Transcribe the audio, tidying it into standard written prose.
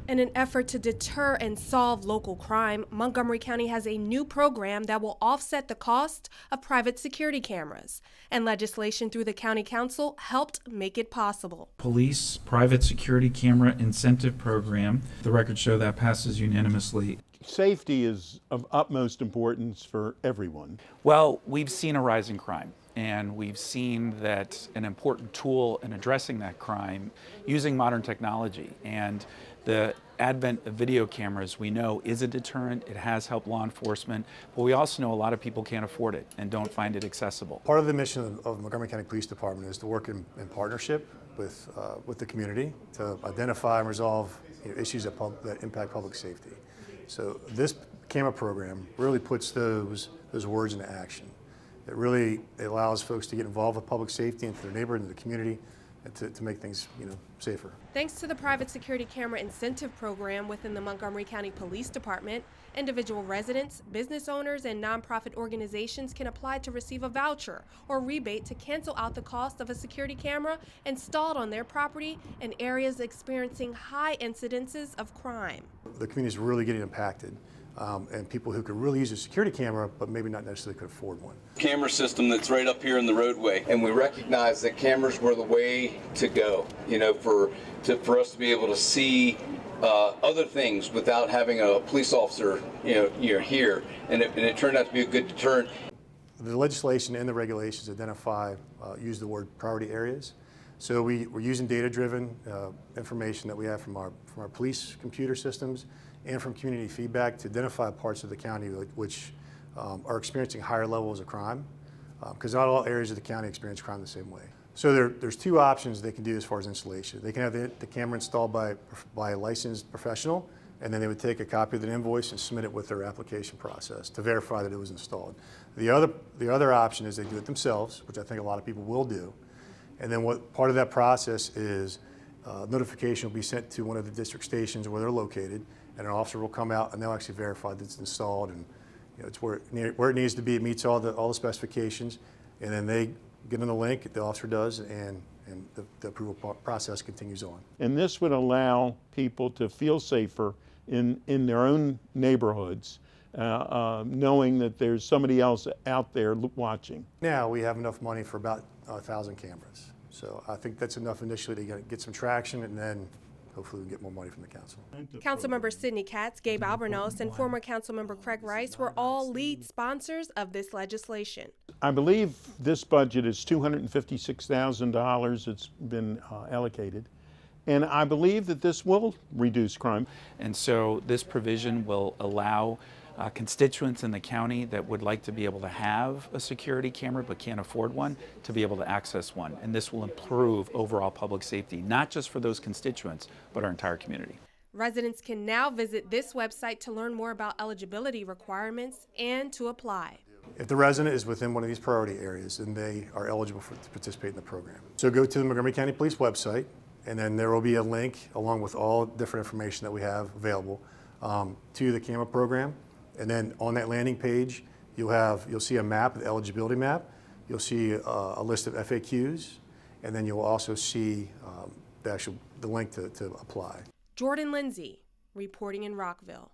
In an effort to deter and solve local crime, Montgomery County has a new program that will offset the cost of private security cameras. And legislation through the County Council helped make it possible. Police Private Security Camera Incentive Program. The records show that passes unanimously. Safety is of utmost importance for everyone. Well, we've seen a rise in crime. And we've seen that an important tool in addressing that crime using modern technology. And the advent of video cameras, we know, is a deterrent. It has helped law enforcement, but we also know a lot of people can't afford it and don't find it accessible. Part of the mission of Montgomery County Police Department is to work in partnership with the community to identify and resolve issues that impact public safety. So this camera program really puts those words into action. It really allows folks to get involved with public safety and for their neighborhood and the community and to make things safer. Thanks to the Private Security Camera Incentive Program within the Montgomery County Police Department, individual residents, business owners, and nonprofit organizations can apply to receive a voucher or rebate to cancel out the cost of a security camera installed on their property in areas experiencing high incidences of crime. The community is really getting impacted. And people who could really use a security camera, but maybe not necessarily could afford one. Camera system that's right up here in the roadway. And we recognize that cameras were the way to go, for us to be able to see other things without having a police officer, here. And it turned out to be a good deterrent. The legislation and the regulations use the word priority areas. So we're using data-driven information that we have from our police computer systems and from community feedback to identify parts of the county which are experiencing higher levels of crime, because not all areas of the county experience crime the same way. So there's two options they can do as far as installation. They can have the camera installed by a licensed professional, and then they would take a copy of the invoice and submit it with their application process to verify that it was installed. The other option is they do it themselves, which I think a lot of people will do. And then what part of that process is notification will be sent to one of the district stations where they're located, and an officer will come out and they'll actually verify that it's installed and it's where it needs to be. It meets all the specifications, and then they get on the link. The officer does, and the approval process continues on. And this would allow people to feel safer in their own neighborhoods, knowing that there's somebody else out there watching. Now we have enough money for about 1,000 cameras. So I think that's enough initially to get some traction, and then hopefully we get more money from the council. Councilmember Sidney Katz, Gabe Albornoz, and former Councilmember Craig Rice were all lead sponsors of this legislation. I believe this budget is $256,000 it's been allocated. And I believe that this will reduce crime. And so this provision will allow constituents in the county that would like to be able to have a security camera but can't afford one to be able to access one. And this will improve overall public safety, not just for those constituents, but our entire community. Residents can now visit this website to learn more about eligibility requirements and to apply. If the resident is within one of these priority areas, then they are eligible to participate in the program. So go to the Montgomery County Police website, and then there will be a link along with all different information that we have available to the camera program. And then on that landing page, you'll see a map, the eligibility map. You'll see a list of FAQs, and then you'll also see the link to apply. Jordan Lindsay, reporting in Rockville.